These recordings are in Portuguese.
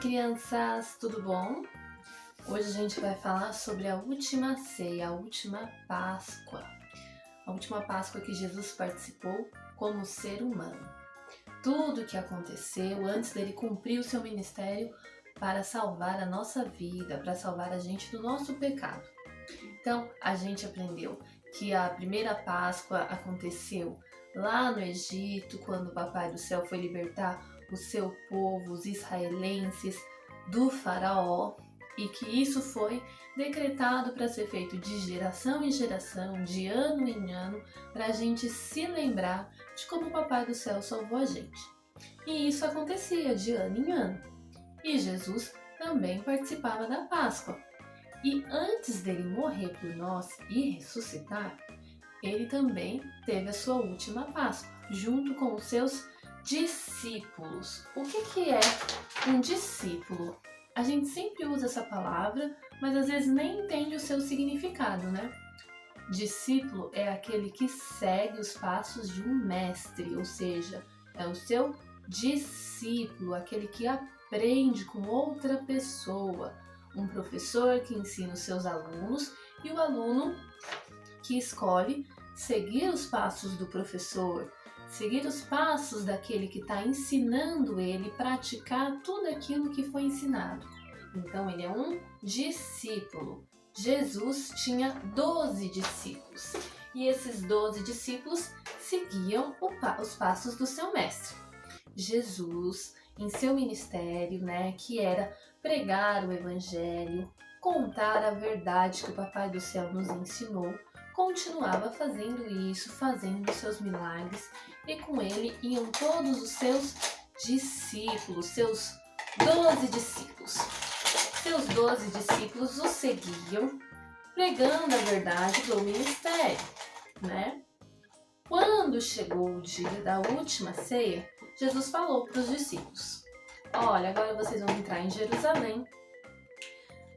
crianças, tudo bom? Hoje a gente vai falar sobre a última ceia, a última Páscoa. A última Páscoa que Jesus participou como ser humano. Tudo o que aconteceu antes dele cumprir o seu ministério para salvar a nossa vida, para salvar a gente do nosso pecado. Então, a gente aprendeu que a primeira Páscoa aconteceu lá no Egito, quando o Papai do Céu foi libertar o seu povo, os israelenses, do faraó, e que isso foi decretado para ser feito de geração em geração, de ano em ano, para a gente se lembrar de como o Papai do Céu salvou a gente. E isso acontecia de ano em ano. E Jesus também participava da Páscoa. E antes dele morrer por nós e ressuscitar, ele também teve a sua última Páscoa, junto com os seus discípulos. O que é um discípulo? A gente sempre usa essa palavra, mas às vezes nem entende o seu significado, né? Discípulo é aquele que segue os passos de um mestre, ou seja, é o seu discípulo, aquele que aprende com outra pessoa. Um professor que ensina os seus alunos e o aluno que escolhe seguir os passos do professor, seguir os passos daquele que está ensinando ele, praticar tudo aquilo que foi ensinado. Então ele é um discípulo. Jesus tinha 12 discípulos e esses 12 discípulos seguiam os passos do seu mestre. Jesus, em seu ministério, que era pregar o evangelho, contar a verdade que o Papai do Céu nos ensinou, continuava fazendo isso, fazendo seus milagres, e com ele iam todos os seus discípulos, seus 12 discípulos. Seus 12 discípulos o seguiam, pregando a verdade do ministério, Quando chegou o dia da última ceia, Jesus falou para os discípulos: olha, agora vocês vão entrar em Jerusalém.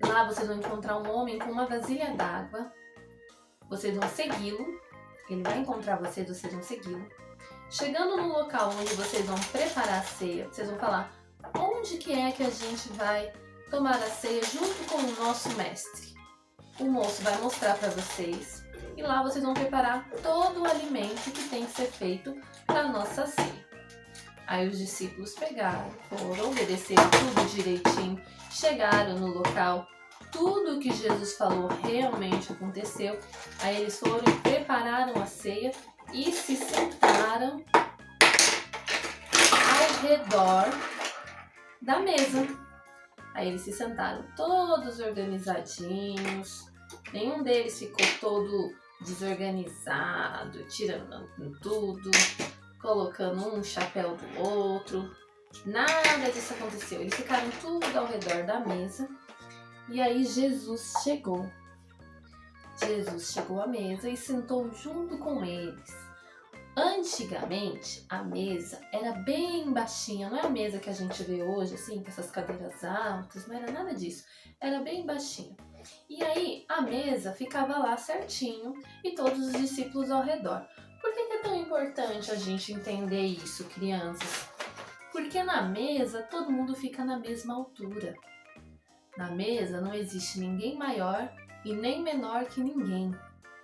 Lá vocês vão encontrar um homem com uma vasilha d'água. Vocês vão segui-lo. Ele vai encontrar vocês vão segui-lo. Chegando no local onde vocês vão preparar a ceia, vocês vão falar: onde que é que a gente vai tomar a ceia junto com o nosso mestre? O moço vai mostrar para vocês e lá vocês vão preparar todo o alimento que tem que ser feito para a nossa ceia. Aí os discípulos pegaram, foram, obedeceram tudo direitinho, chegaram no local, tudo o que Jesus falou realmente aconteceu. Aí eles foram, prepararam a ceia e se sentaram ao redor da mesa. Aí eles se sentaram todos organizadinhos, nenhum deles ficou todo desorganizado, tirando tudo, colocando um chapéu do outro. Nada disso aconteceu. Eles ficaram tudo ao redor da mesa. E aí Jesus chegou. Jesus chegou à mesa e sentou junto com eles. Antigamente, a mesa era bem baixinha. Não é a mesa que a gente vê hoje, assim, com essas cadeiras altas. Não era nada disso. Era bem baixinha. E aí, a mesa ficava lá certinho e todos os discípulos ao redor. Por que é tão importante a gente entender isso, crianças? Porque na mesa, todo mundo fica na mesma altura. Na mesa não existe ninguém maior e nem menor que ninguém.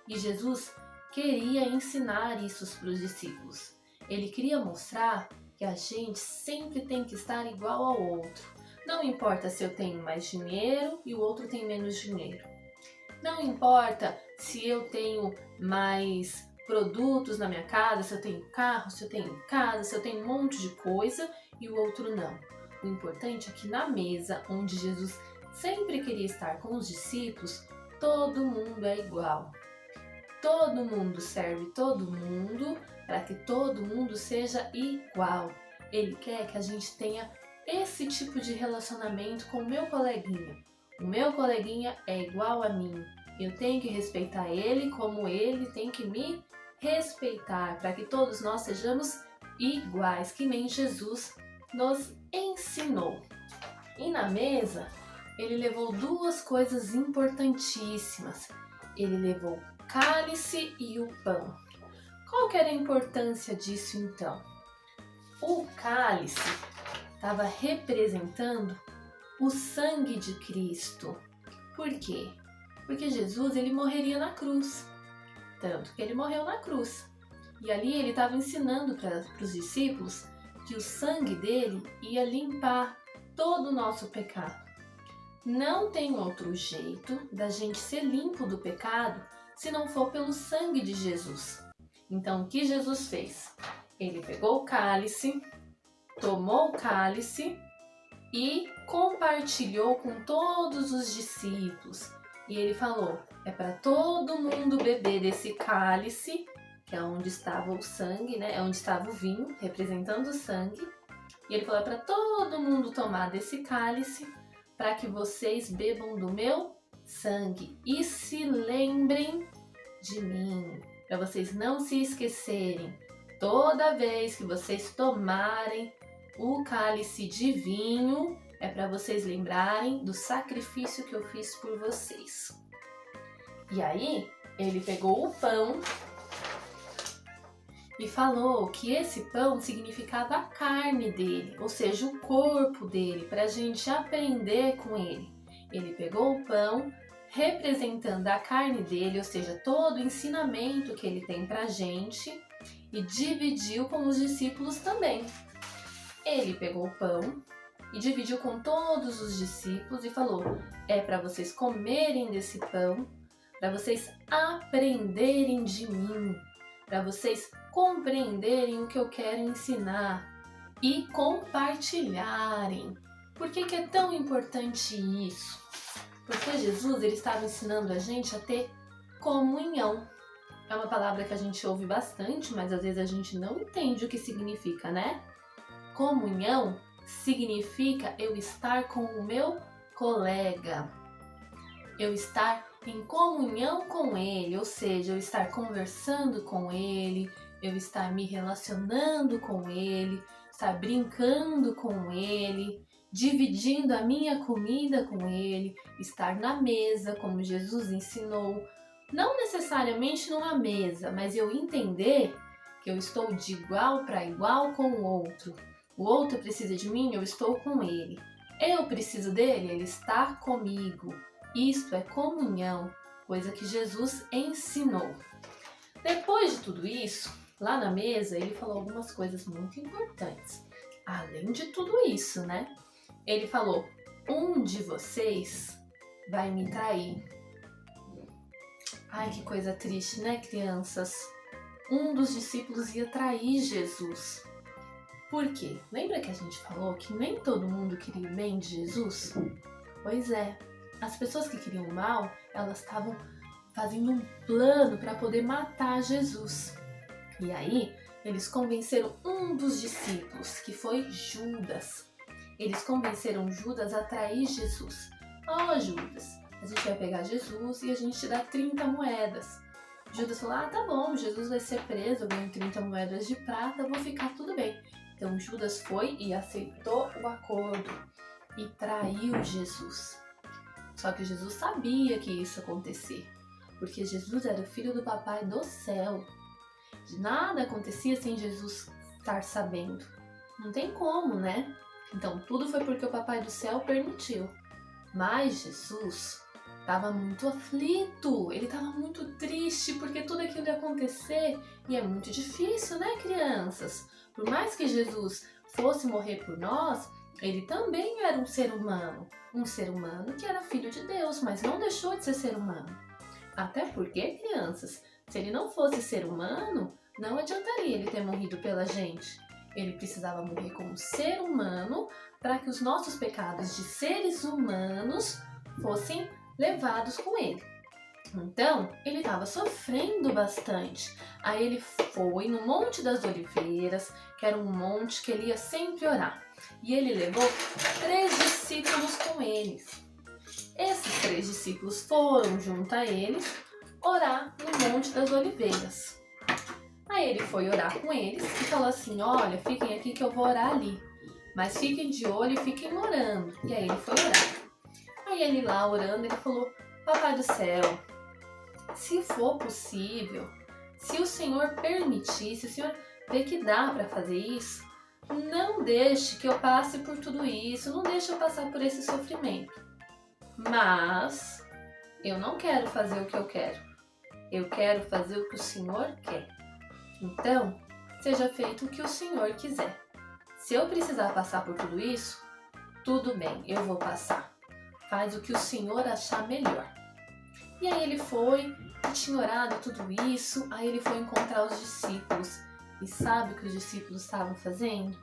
E Jesus queria ensinar isso para os discípulos. Ele queria mostrar que a gente sempre tem que estar igual ao outro. Não importa se eu tenho mais dinheiro e o outro tem menos dinheiro. Não importa se eu tenho mais produtos na minha casa, se eu tenho carro, se eu tenho casa, se eu tenho um monte de coisa e o outro não. O importante é que na mesa onde Jesus sempre queria estar com os discípulos, todo mundo é igual. Todo mundo serve todo mundo para que todo mundo seja igual. Ele quer que a gente tenha esse tipo de relacionamento com o meu coleguinha. O meu coleguinha é igual a mim. Eu tenho que respeitar ele como ele tem que me respeitar, para que todos nós sejamos iguais, que nem Jesus nos ensinou. E na mesa, ele levou duas coisas importantíssimas. Ele levou o cálice e o pão. Qual que era a importância disso então? O cálice estava representando o sangue de Cristo. Por quê? Porque Jesus, ele morreria na cruz. Tanto que ele morreu na cruz. E ali ele estava ensinando para os discípulos que o sangue dele ia limpar todo o nosso pecado. Não tem outro jeito da gente ser limpo do pecado se não for pelo sangue de Jesus. Então, o que Jesus fez? Ele pegou o cálice, tomou o cálice e compartilhou com todos os discípulos. E ele falou, é para todo mundo beber desse cálice, que é onde estava o sangue, né? É onde estava o vinho, representando o sangue. E ele falou, é para todo mundo tomar desse cálice, para que vocês bebam do meu sangue e se lembrem de mim, para vocês não se esquecerem. Toda vez que vocês tomarem o cálice de vinho, é para vocês lembrarem do sacrifício que eu fiz por vocês. E aí, ele pegou o pão e falou que esse pão significava a carne dele, ou seja, o corpo dele, para a gente aprender com ele. Ele pegou o pão, representando a carne dele, ou seja, todo o ensinamento que ele tem para a gente, e dividiu com os discípulos também. Ele pegou o pão e dividiu com todos os discípulos e falou, é para vocês comerem desse pão, para vocês aprenderem de mim, para vocês compreenderem o que eu quero ensinar e compartilharem. Por que é tão importante isso? Porque Jesus, ele estava ensinando a gente a ter comunhão. É uma palavra que a gente ouve bastante, mas às vezes a gente não entende o que significa, né? Comunhão significa eu estar com o meu colega, eu estar em comunhão com ele, ou seja, eu estar conversando com ele, eu estar me relacionando com ele, estar brincando com ele, dividindo a minha comida com ele, estar na mesa, como Jesus ensinou. Não necessariamente numa mesa, mas eu entender que eu estou de igual para igual com o outro. O outro precisa de mim, eu estou com ele. Eu preciso dele, ele está comigo. Isto é comunhão, coisa que Jesus ensinou. Depois de tudo isso, lá na mesa, ele falou algumas coisas muito importantes. Além de tudo isso, né? Ele falou, um de vocês vai me trair. Ai, que coisa triste, né, crianças? Um dos discípulos ia trair Jesus. Por quê? Lembra que a gente falou que nem todo mundo queria o bem de Jesus? Pois é, as pessoas que queriam o mal, elas estavam fazendo um plano para poder matar Jesus. E aí, eles convenceram um dos discípulos, que foi Judas. Eles convenceram Judas a trair Jesus. Ó, Judas, a gente vai pegar Jesus e a gente te dá 30 moedas. Judas falou, tá bom, Jesus vai ser preso, eu ganho 30 moedas de prata, vou ficar tudo bem. Então Judas foi e aceitou o acordo e traiu Jesus. Só que Jesus sabia que isso ia acontecer, porque Jesus era o filho do papai do céu. Nada acontecia sem Jesus estar sabendo. Não tem como, né? Então tudo foi porque o papai do céu permitiu. Mas Jesus estava muito aflito, ele estava muito triste porque tudo aquilo ia acontecer e é muito difícil, né, crianças? Por mais que Jesus fosse morrer por nós, ele também era um ser humano que era filho de Deus, mas não deixou de ser humano. Até porque, crianças, se ele não fosse ser humano, não adiantaria ele ter morrido pela gente. Ele precisava morrer como ser humano para que os nossos pecados de seres humanos fossem levados com ele. Então, ele estava sofrendo bastante. Aí ele foi no Monte das Oliveiras, que era um monte que ele ia sempre orar. E ele levou 3 discípulos com eles. Esses 3 discípulos foram junto a ele orar no Monte das Oliveiras. Aí ele foi orar com eles e falou assim, olha, fiquem aqui que eu vou orar ali. Mas fiquem de olho e fiquem orando. E aí ele foi orar. Aí ele lá orando, ele falou, Papai do céu, se for possível, se o Senhor permitir, se o Senhor vê que dá para fazer isso, não deixe que eu passe por tudo isso, não deixe eu passar por esse sofrimento. Mas eu não quero fazer o que eu quero. Eu quero fazer o que o Senhor quer. Então, seja feito o que o Senhor quiser. Se eu precisar passar por tudo isso, tudo bem, eu vou passar. Faz o que o Senhor achar melhor. E aí ele foi, tinha orado tudo isso, aí ele foi encontrar os discípulos. E sabe o que os discípulos estavam fazendo?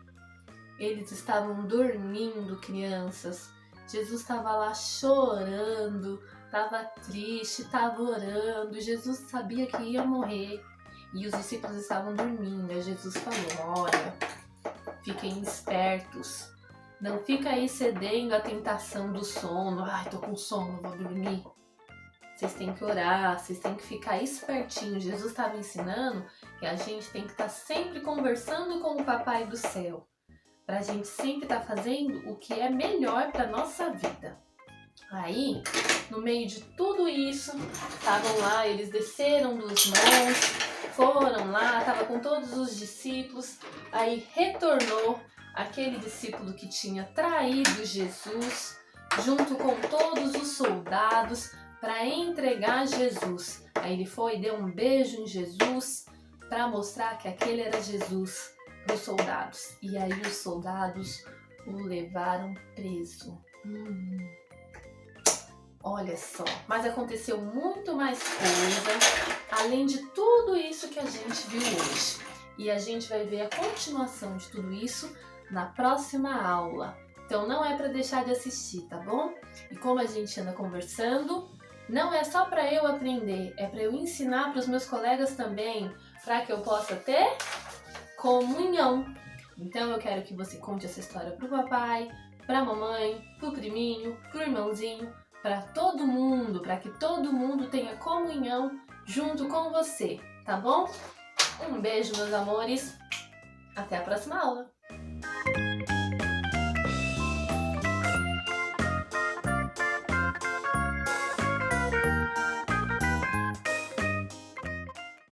Eles estavam dormindo, crianças. Jesus estava lá chorando, estava triste, estava orando. Jesus sabia que ia morrer e os discípulos estavam dormindo. Aí Jesus falou: olha, fiquem espertos. Não fica aí cedendo à tentação do sono. Ai, tô com sono, vou dormir. Vocês têm que orar, vocês têm que ficar espertinhos. Jesus estava ensinando que a gente tem que estar sempre conversando com o Papai do Céu. Pra gente sempre estar fazendo o que é melhor pra nossa vida. Aí, no meio de tudo isso, estavam lá, eles desceram dos montes, foram lá, estava com todos os discípulos. Aí retornou aquele discípulo que tinha traído Jesus, junto com todos os soldados, para entregar Jesus. Aí ele foi e deu um beijo em Jesus para mostrar que aquele era Jesus para os soldados. E aí os soldados o levaram preso. Olha só, mas aconteceu muito mais coisa, além de tudo isso que a gente viu hoje. E a gente vai ver a continuação de tudo isso na próxima aula. Então não é para deixar de assistir, tá bom? E como a gente anda conversando, não é só para eu aprender, é para eu ensinar para os meus colegas também, para que eu possa ter comunhão. Então eu quero que você conte essa história pro papai, pra mamãe, pro priminho, pro irmãozinho, para todo mundo, para que todo mundo tenha comunhão junto com você, tá bom? Um beijo, meus amores. Até a próxima aula.